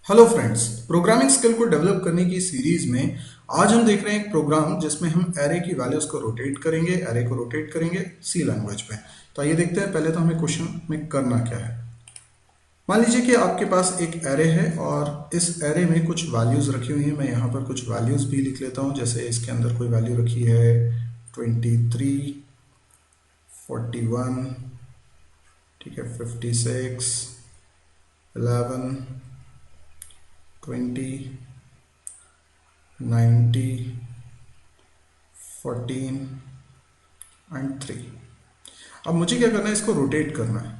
Hello friends, programming skill को develop करने की सीरीज में आज हम देख रहे हैं एक प्रोग्राम जिसमें हम एरे की वैल्यूज को रोटेट करेंगे, एरे को रोटेट करेंगे सी लैंग्वेज में। तो आइए देखते हैं पहले तो हमें क्वेश्चन में करना क्या है। मान लीजिए कि आपके पास एक एरे है और इस एरे में कुछ वैल्यूज रखी हुई हैं। मैं यहाँ पर कुछ वैल्यूज भी लिख लेता हूँ, जैसे इसके अंदर कोई वैल्यू रखी है 23, 41, ठीक है, 56, 11, 20, 90, 14 एंड 3। अब मुझे क्या करना है, इसको रोटेट करना है।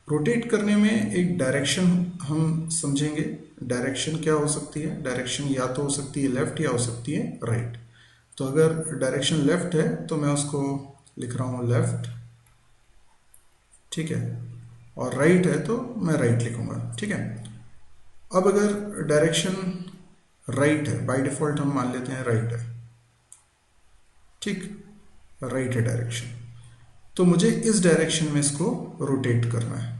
रोटेट करने में एक डायरेक्शन हम समझेंगे। डायरेक्शन क्या हो सकती है? डायरेक्शन या तो हो सकती है लेफ्ट या हो सकती है राइट। तो अगर डायरेक्शन लेफ्ट है तो मैं उसको लिख रहा हूँ लेफ्ट, ठीक है, और राइट है तो मैं राइट लिखूंगा, ठीक है। अब अगर डायरेक्शन राइट है, बाय डिफॉल्ट हम मान लेते हैं राइट है, ठीक, राइट है डायरेक्शन, तो मुझे इस डायरेक्शन में इसको रोटेट करना है।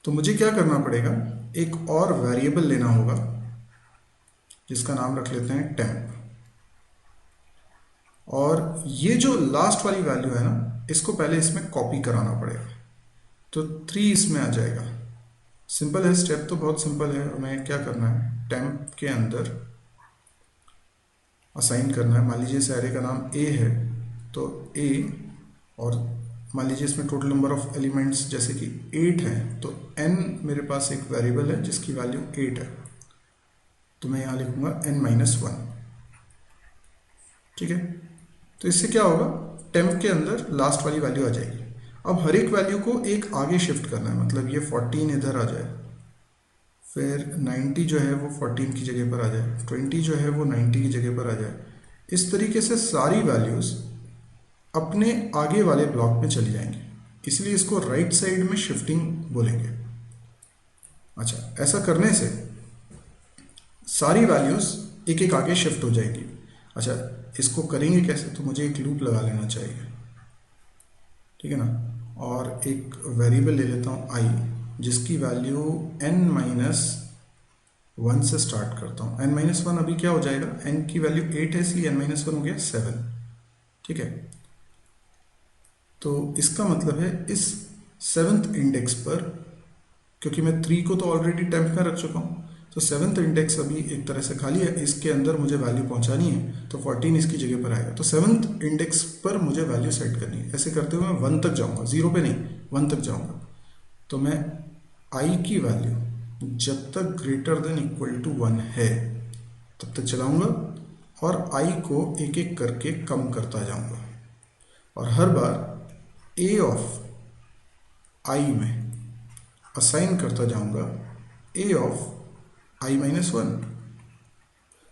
तो मुझे क्या करना पड़ेगा, एक और वेरिएबल लेना होगा जिसका नाम रख लेते हैं टेम्प। और ये जो लास्ट वाली वैल्यू है ना, इसको पहले इसमें कॉपी कराना पड़ेगा। तो 3 इसमें आ जाएगा। सिंपल है, स्टेप तो बहुत सिंपल है। हमें क्या करना है, टेम्प के अंदर असाइन करना है। मान लीजिए इस एरे का नाम ए है, तो ए, और मान लीजिए इसमें टोटल नंबर ऑफ एलिमेंट्स जैसे कि 8 हैं, तो n मेरे पास एक वेरिएबल है जिसकी वैल्यू 8 है, तो मैं यहाँ लिखूंगा n-1, ठीक है। तो इससे क्या होगा, टेम्प के अंदर लास्ट वाली वैल्यू आ जाएगी। अब हर एक वैल्यू को एक आगे शिफ्ट करना है, मतलब ये 14 इधर आ जाए, फिर 90 जो है वो 14 की जगह पर आ जाए, 20 जो है वो 90 की जगह पर आ जाए। इस तरीके से सारी वैल्यूज़ अपने आगे वाले ब्लॉक में चली जाएंगी, इसलिए इसको राइट साइड में शिफ्टिंग बोलेंगे। अच्छा, ऐसा करने से सारी वैल्यूज़ एक एक आगे शिफ्ट हो जाएगी। अच्छा, इसको करेंगे कैसे, तो मुझे एक लूप लगा लेना चाहिए, ठीक है ना। और एक वेरिएबल ले लेता हूँ आई, जिसकी वैल्यू n-1 से स्टार्ट करता हूँ। n-1 अभी क्या हो जाएगा, n की वैल्यू 8 है इसलिए n-1 हो गया 7, ठीक है। तो इसका मतलब है इस 7th इंडेक्स पर, क्योंकि मैं 3 को तो ऑलरेडी टेम्प में रख चुका हूँ, तो 7th इंडेक्स अभी एक तरह से खाली है, इसके अंदर मुझे वैल्यू पहुंचानी है, तो 14 इसकी जगह पर आएगा। तो 7th इंडेक्स पर मुझे वैल्यू सेट करनी है। ऐसे करते हुए मैं 1 तक जाऊंगा, 0 पे नहीं, 1 तक जाऊंगा। तो मैं आई की वैल्यू जब तक ग्रेटर देन इक्वल टू 1 है तब तक चलाऊंगा, और आई को एक एक करके कम करता जाऊंगा, और हर बार ए ऑफ आई में असाइन करता जाऊंगा ए ऑफ i-1।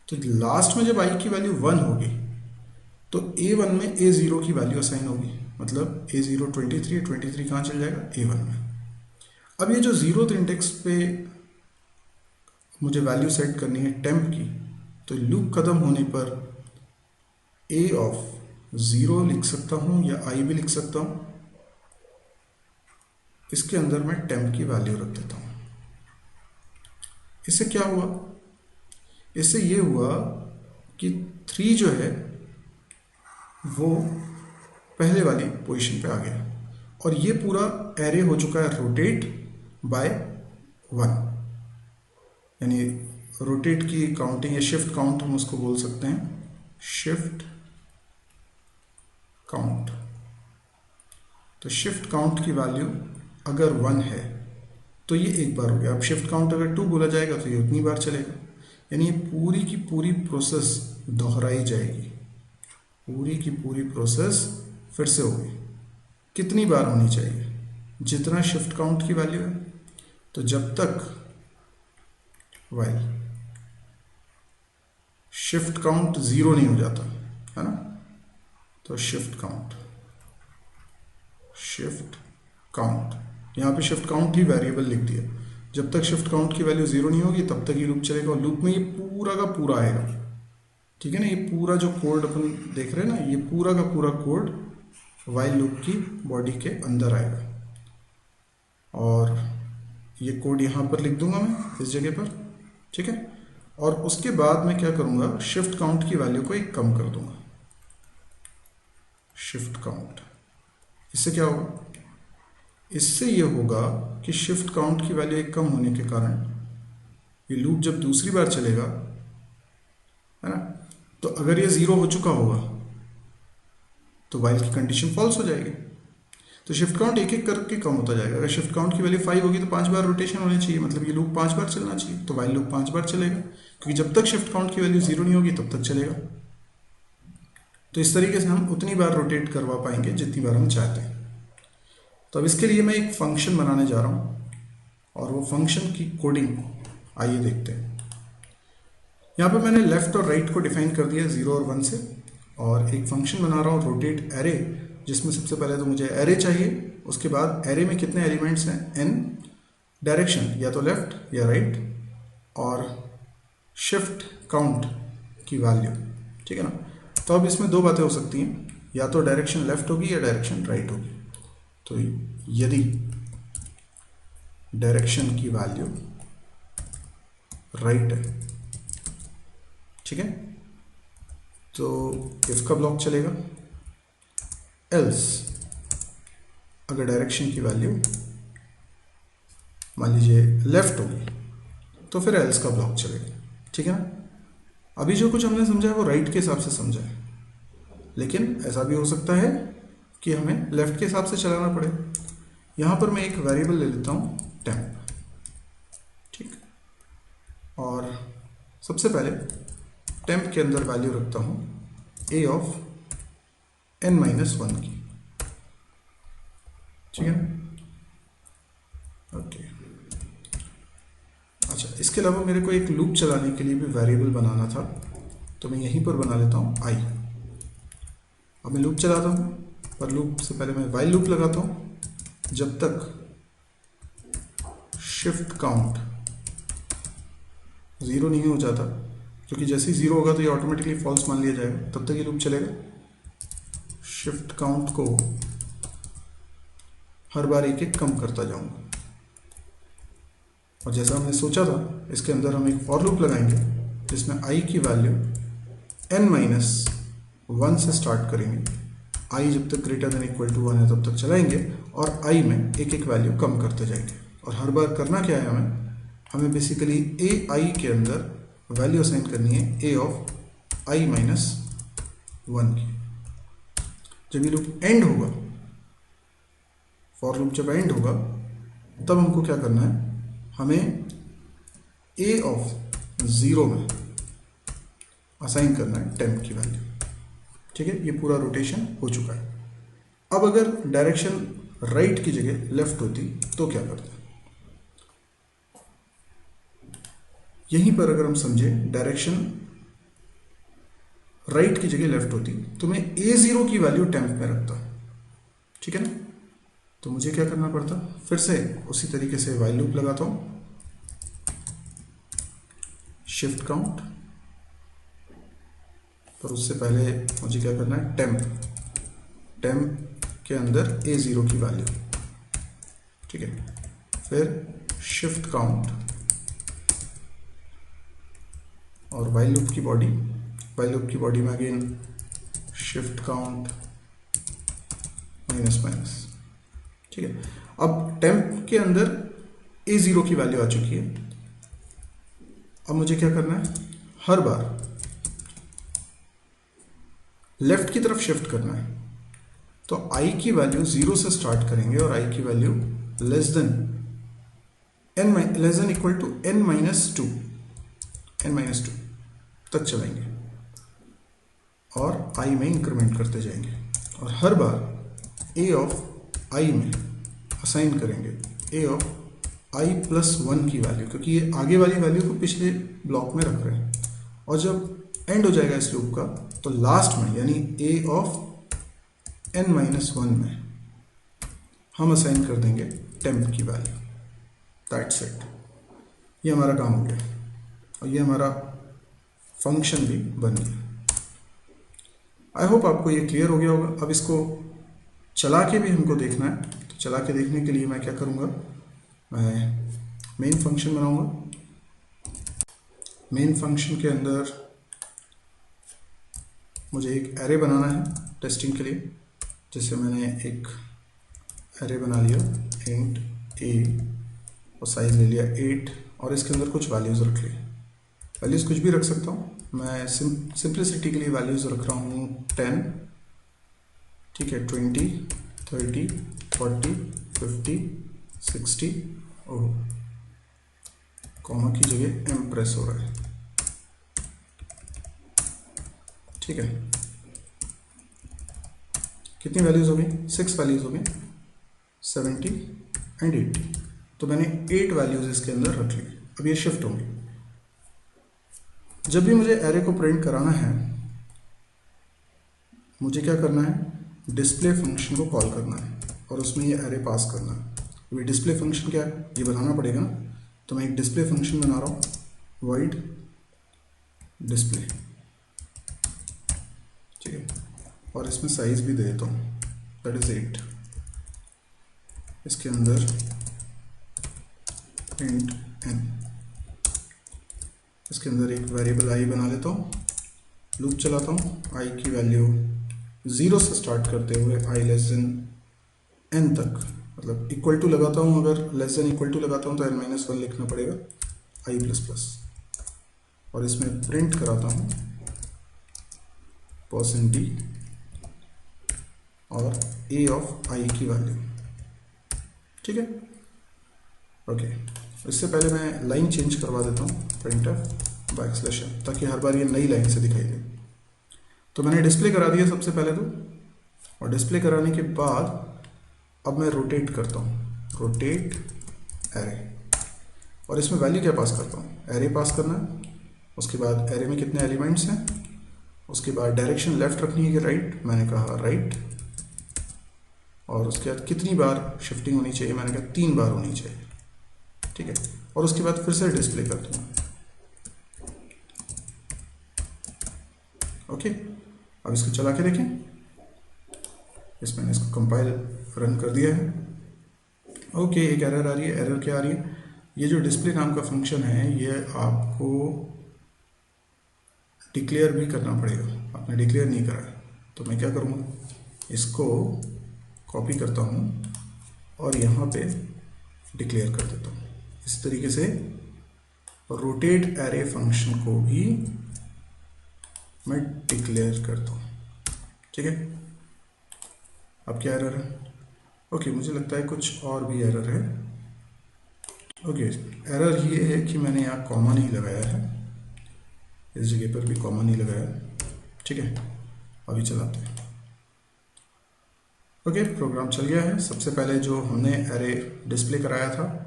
तो लास्ट में जब i की वैल्यू 1 होगी तो a1 में a0 की वैल्यू असाइन होगी, मतलब a0 23 है, 23 कहाँ चल जाएगा, a1 में। अब ये जो 0th इंडेक्स पे मुझे वैल्यू सेट करनी है टेम्प की, तो लूप खत्म होने पर a ऑफ 0 लिख सकता हूँ या i भी लिख सकता हूँ। इसके अंदर मैं टेम्प की वैल्यू रख देता हूँ। इससे क्या हुआ, इससे ये हुआ कि 3 जो है वो पहले वाली पोजीशन पे आ गया, और ये पूरा एरे हो चुका है रोटेट बाय 1, यानी रोटेट की काउंटिंग या शिफ्ट काउंट हम उसको बोल सकते हैं, शिफ्ट काउंट। तो शिफ्ट काउंट की वैल्यू अगर 1 है तो ये एक बार हो गया। अब शिफ्ट काउंट अगर 2 बोला जाएगा तो ये उतनी बार चलेगा, यानी ये पूरी की पूरी प्रोसेस दोहराई जाएगी, पूरी की पूरी प्रोसेस फिर से होगी। कितनी बार होनी चाहिए, जितना शिफ्ट काउंट की वैल्यू है। तो जब तक वाइल शिफ्ट काउंट 0 नहीं हो जाता है ना, तो शिफ्ट काउंट यहाँ पे शिफ्ट काउंट ही वेरिएबल लिख दिया। जब तक शिफ्ट काउंट की वैल्यू 0 नहीं होगी तब तक ये लूप चलेगा, और लूप में ये पूरा का पूरा आएगा, ठीक है ना। ये पूरा जो कोड अपन देख रहे हैं ना, ये पूरा का पूरा कोड वाइल लूप की बॉडी के अंदर आएगा, और ये कोड यहाँ पर लिख दूंगा मैं इस जगह पर, ठीक है। और उसके बाद मैं क्या करूँगा, शिफ्ट काउंट की वैल्यू को एक कम कर दूंगा, शिफ्ट काउंट। इससे क्या होगा, इससे ये होगा कि शिफ्ट काउंट की वैल्यू एक कम होने के कारण ये लूप जब दूसरी बार चलेगा, है ना, तो अगर ये 0 हो चुका होगा तो वाइल की कंडीशन फॉल्स हो जाएगी। तो शिफ्ट काउंट एक एक करके कम होता जाएगा। अगर शिफ्ट काउंट की वैल्यू 5 होगी तो 5 बार रोटेशन होनी चाहिए, मतलब ये लूप 5 बार चलना चाहिए, तो वाइल लूप 5 बार चलेगा, क्योंकि जब तक शिफ्ट काउंट की वैल्यू 0 नहीं होगी तब तक चलेगा। तो इस तरीके से हम उतनी बार रोटेट करवा पाएंगे जितनी बार हम चाहते हैं। तो अब इसके लिए मैं एक फंक्शन बनाने जा रहा हूँ और वो फंक्शन की कोडिंग आइए देखते हैं। यहाँ पर मैंने लेफ्ट और राइट को डिफाइन कर दिया 0 और 1 से, और एक फंक्शन बना रहा हूँ रोटेट एरे, जिसमें सबसे पहले तो मुझे एरे चाहिए, उसके बाद एरे में कितने एलिमेंट्स हैं, n, डायरेक्शन या तो लेफ्ट या राइट, और शिफ्ट काउंट की वैल्यू, ठीक है ना। तो अब इसमें दो बातें हो सकती हैं, या तो डायरेक्शन लेफ्ट होगी या डायरेक्शन राइट होगी। तो यदि डायरेक्शन की वैल्यू राइट है, ठीक है, तो इफ का ब्लॉक चलेगा, एल्स अगर डायरेक्शन की वैल्यू मान लीजिए लेफ्ट होगी तो फिर एल्स का ब्लॉक चलेगा, ठीक है ना। अभी जो कुछ हमने समझा है वो राइट के हिसाब से समझा है, लेकिन ऐसा भी हो सकता है कि हमें लेफ्ट के हिसाब से चलाना पड़े। यहाँ पर मैं एक वेरिएबल ले लेता हूँ टेम्प, ठीक, और सबसे पहले टेम्प के अंदर वैल्यू रखता हूँ a ऑफ n-1 की, ठीक है, ओके। अच्छा, इसके अलावा मेरे को एक लूप चलाने के लिए भी वेरिएबल बनाना था, तो मैं यहीं पर बना लेता हूँ i। अब मैं लूप चलाता हूँ, पर लूप से पहले मैं वाइल लूप लगाता हूँ जब तक शिफ्ट काउंट 0 नहीं हो जाता, क्योंकि जैसे ही 0 होगा तो ये ऑटोमेटिकली फॉल्स मान लिया जाएगा, तब तक ये लूप चलेगा। शिफ्ट काउंट को हर बार एक एक कम करता जाऊंगा, और जैसा हमने सोचा था इसके अंदर हम एक फॉर लूप लगाएंगे जिसमें i की वैल्यू n-1 से स्टार्ट करेंगे, i जब तक ग्रेटर देन इक्वल टू 1 है तब तक चलाएंगे, और i में एक एक वैल्यू कम करते जाएंगे। और हर बार करना क्या है, हमें बेसिकली ai के अंदर वैल्यू असाइन करनी है a ऑफ i-1 की। जब ये लूप एंड होगा, फॉर लूप जब एंड होगा, तब हमको क्या करना है, हमें a ऑफ 0 में असाइन करना है टेम्प की वैल्यू, ठीक है। ये पूरा रोटेशन हो चुका है। अब अगर डायरेक्शन राइट की जगह लेफ्ट होती तो क्या करते, यहीं पर अगर हम समझे डायरेक्शन राइट की जगह लेफ्ट होती तो मैं a0 की वैल्यू टेम्प में रखता, ठीक है ना। तो मुझे क्या करना पड़ता, फिर से उसी तरीके से वाइल लूप लगाता हूं, शिफ्ट काउंट, पर उससे पहले मुझे क्या करना है, टेम्प के अंदर a0 की वैल्यू, ठीक है, फिर शिफ्ट काउंट और वाइल लूप की बॉडी में again shift count minus minus, ठीक है। अब टेम्प के अंदर a0 की वैल्यू आ चुकी है। अब मुझे क्या करना है, हर बार लेफ्ट की तरफ शिफ्ट करना है, तो i की वैल्यू 0 से स्टार्ट करेंगे और i की value less than equal to n-2 तक चलाएंगे और i में इंक्रीमेंट करते जाएंगे, और हर बार a ऑफ i में असाइन करेंगे a ऑफ i+1 की वैल्यू, क्योंकि ये आगे वाली वैल्यू को पिछले ब्लॉक में रख रहे हैं। और जब एंड हो जाएगा इस लूप का, तो लास्ट में यानी a ऑफ n-1 में हम असाइन कर देंगे टेम्प की वैल्यू। दैट्स इट, ये हमारा काम हो गया और ये हमारा फंक्शन भी बन गया। आई होप आपको ये क्लियर हो गया होगा। अब इसको चला के भी हमको देखना है, तो चला के देखने के लिए मैं क्या करूँगा, मैं मेन फंक्शन बनाऊँगा मेन फंक्शन के अंदर मुझे एक एरे बनाना है टेस्टिंग के लिए। जैसे मैंने एक एरे बना लिया इंट ए और साइज ले लिया 8 और इसके अंदर कुछ वैल्यूज़ रख ली। वैल्यूज़ कुछ भी रख सकता हूँ, मैं सिंप्लिसिटी के लिए वैल्यूज़ रख रहा हूँ 10, ठीक है, 20, 30, 40, 50, 60। ओह, कॉमा की जगह एम प्रेस हो रहा है, ठीक है। कितनी वैल्यूज़ हो गई? 6 वैल्यूज़ हो गई, 70 एंड 80। तो मैंने 8 वैल्यूज़ इसके अंदर रख ली। अब ये शिफ्ट होंगी। जब भी मुझे एरे को प्रिंट कराना है, मुझे क्या करना है? डिस्प्ले फंक्शन को कॉल करना है और उसमें ये एरे पास करना है। अभी डिस्प्ले फंक्शन क्या है, ये बनाना पड़ेगा ना। तो मैं एक डिस्प्ले फंक्शन बना रहा हूँ, वॉइड डिस्प्ले, ठीक है, और इसमें साइज भी दे देता हूँ, दैट इज 8। इसके अंदर इंट n, इसके अंदर एक वेरिएबल i बना लेता हूँ, लूप चलाता हूँ, i की वैल्यू 0 से स्टार्ट करते हुए i लेस देन n तक, मतलब इक्वल टू लगाता हूँ, अगर लेस देन इक्वल टू लगाता हूँ तो n-1 लिखना पड़ेगा i प्लस प्लस, और इसमें प्रिंट कराता हूँ %d और a ऑफ i की वैल्यू, ठीक है। ओके, इससे पहले मैं लाइन चेंज करवा देता हूँ, printf ताकि हर बार ये नई लाइन से दिखाई दे। तो मैंने डिस्प्ले करा दिया सबसे पहले तो, और डिस्प्ले कराने के बाद अब मैं रोटेट करता हूँ, रोटेट एरे, और इसमें वैल्यू क्या पास करता हूँ? एरे पास करना है। उसके बाद एरे में कितने एलिमेंट्स हैं, उसके बाद डायरेक्शन लेफ्ट रखनी है कि राइट, मैंने कहा राइट, और उसके बाद कितनी बार शिफ्टिंग होनी चाहिए, मैंने कहा 3 बार होनी चाहिए, ठीक है। और उसके बाद फिर से डिस्प्ले कर दूँगा। ओके, अब इसको चला के देखें। इस मैंने इसको कंपाइल रन कर दिया है। ओके, एक एरर आ रही है। एरर क्या आ रही है? ये जो डिस्प्ले नाम का फंक्शन है, ये आपको डिक्लेयर भी करना पड़ेगा, आपने डिक्लेयर नहीं करा है। तो मैं क्या करूँगा, इसको कॉपी करता हूँ और यहाँ पे डिक्लेयर कर देता हूँ। इस तरीके से रोटेट एरे फंक्शन को भी मैं डिक्लेयर करता हूँ, ठीक है। अब क्या एरर है? ओके, मुझे लगता है कुछ और भी एरर है। ओके, एरर ये है कि मैंने यहाँ कॉमा नहीं लगाया है, इस जगह पर भी कॉमा नहीं लगाया, ठीक है। अभी चलाते हैं। ओके, प्रोग्राम चल गया है। सबसे पहले जो हमने एरे डिस्प्ले कराया था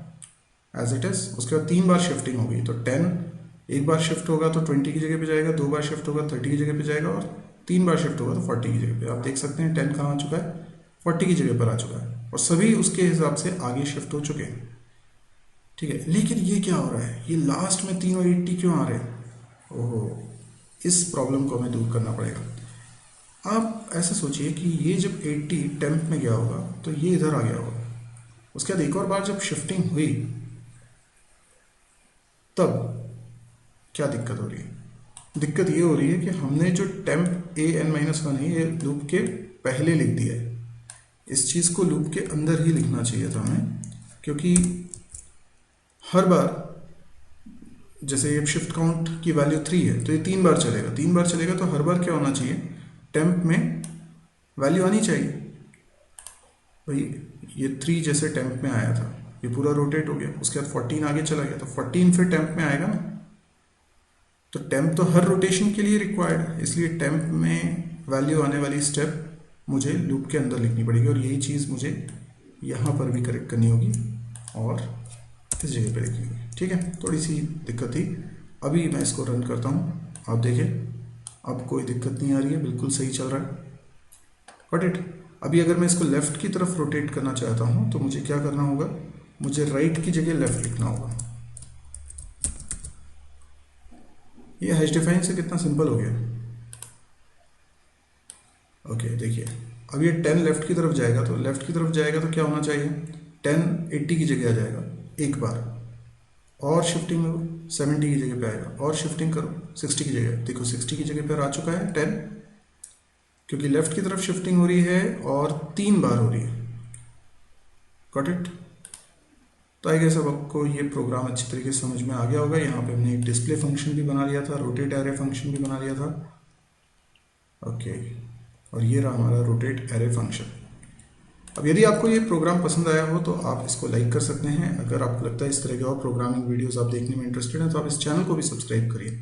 एज इट इज, उसके बाद 3 बार शिफ्टिंग होगी। तो 10 एक बार शिफ्ट होगा तो 20 की जगह पे जाएगा, 2 बार शिफ्ट होगा 30 की जगह पे जाएगा, और 3 बार शिफ्ट होगा तो 40 की जगह पे। आप देख सकते हैं 10 कहाँ आ चुका है, 40 की जगह पर आ चुका है, और सभी उसके हिसाब से आगे शिफ्ट हो चुके हैं, ठीक है। लेकिन ये क्या हो रहा है, ये लास्ट में तीनों 80 क्यों आ रहे हैं? ओहो, इस प्रॉब्लम को हमें दूर करना पड़ेगा। आप ऐसे सोचिए कि ये जब 80 टेम्प में गया होगा तो ये इधर आ गया होगा, उसके बाद एक और बार जब शिफ्टिंग हुई तब क्या दिक्कत हो रही है? दिक्कत ये हो रही है कि हमने जो टेम्प an-1 है ये लूप के पहले लिख दिया है। इस चीज़ को लूप के अंदर ही लिखना चाहिए था हमें, क्योंकि हर बार जैसे ये शिफ्ट काउंट की वैल्यू 3 है तो ये 3 बार चलेगा, 3 बार चलेगा तो हर बार क्या होना चाहिए, टेम्प में वैल्यू आनी चाहिए। भाई ये 3 जैसे टेम्प में आया था, ये पूरा रोटेट हो गया, उसके बाद 14 आगे चला गया, तो 14 फिर टेम्प में आएगा ना। तो टेम्प तो हर रोटेशन के लिए रिक्वायर्ड है, इसलिए टेम्प में वैल्यू आने वाली स्टेप मुझे लूप के अंदर लिखनी पड़ेगी, और यही चीज़ मुझे यहाँ पर भी करेक्ट करनी होगी और इस जगह पे लिखनी होगी, ठीक है। थोड़ी सी दिक्कत थी। अभी मैं इसको रन करता हूँ, आप देखें अब कोई दिक्कत नहीं आ रही है, बिल्कुल सही चल रहा है। Got it. अभी अगर मैं इसको लेफ्ट की तरफ रोटेट करना चाहता हूँ तो मुझे क्या करना होगा, मुझे राइट की जगह लेफ्ट लिखना होगा। ये हैश डिफाइन से कितना सिंपल हो गया। ओके, देखिए अब ये 10 लेफ्ट की तरफ जाएगा, तो लेफ्ट की तरफ जाएगा तो क्या होना चाहिए, 10 80 की जगह आ जाएगा एक बार, और शिफ्टिंग करो 70 की जगह पे आएगा, और शिफ्टिंग करो 60 की जगह, देखो 60 की जगह पर आ चुका है 10, क्योंकि लेफ्ट की तरफ शिफ्टिंग हो रही है और 3 बार हो रही है। Got it? तो आई गेस अब आपको ये प्रोग्राम अच्छी तरीके से समझ में आ गया होगा। यहाँ पे हमने एक डिस्प्ले फंक्शन भी बना लिया था, रोटेट एरे फंक्शन भी बना लिया था। ओके, और ये रहा हमारा रोटेट एरे फंक्शन। अब यदि आपको ये प्रोग्राम पसंद आया हो तो आप इसको लाइक कर सकते हैं। अगर आपको लगता है इस तरह के और प्रोग्रामिंग वीडियोस आप देखने में इंटरेस्टेड हैं तो आप इस चैनल को भी सब्सक्राइब करिए।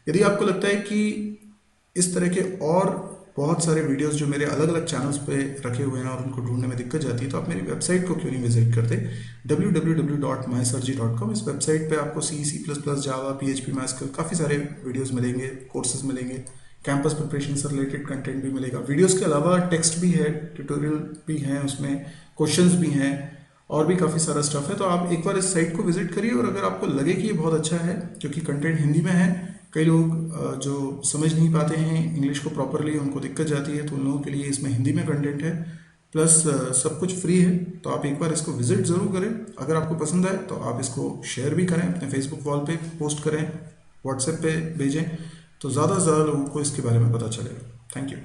यदि आपको लगता है कि इस तरह के और बहुत सारे वीडियोस जो मेरे अलग अलग चैनल्स पे रखे हुए हैं और उनको ढूंढने में दिक्कत जाती है, तो आप मेरी वेबसाइट को क्यों नहीं विजिट करते, www.mysirji.com। इस वेबसाइट पे आपको C, C++, जावा, PHP, MySQL काफ़ी सारे वीडियोस मिलेंगे, कोर्सेज मिलेंगे, कैंपस प्रिपरेशन से रिलेटेड कंटेंट भी मिलेगा। वीडियोस के अलावा टेक्स्ट भी है, ट्यूटोरियल भी हैं, उसमें क्वेश्चंस भी हैं और भी काफ़ी सारा स्टफ है। तो आप एक बार इस साइट को विजिट करिए, और अगर आपको लगे कि ये बहुत अच्छा है, क्योंकि कंटेंट हिंदी में है, कई लोग जो समझ नहीं पाते हैं इंग्लिश को प्रॉपरली, उनको दिक्कत जाती है, तो उन लोगों के लिए इसमें हिंदी में कंटेंट है, प्लस सब कुछ फ्री है। तो आप एक बार इसको विजिट ज़रूर करें। अगर आपको पसंद आए तो आप इसको शेयर भी करें, अपने फेसबुक वॉल पे पोस्ट करें, व्हाट्सएप पे भेजें, तो ज़्यादा से ज़्यादा लोगों को इसके बारे में पता चलेगा। Thank you.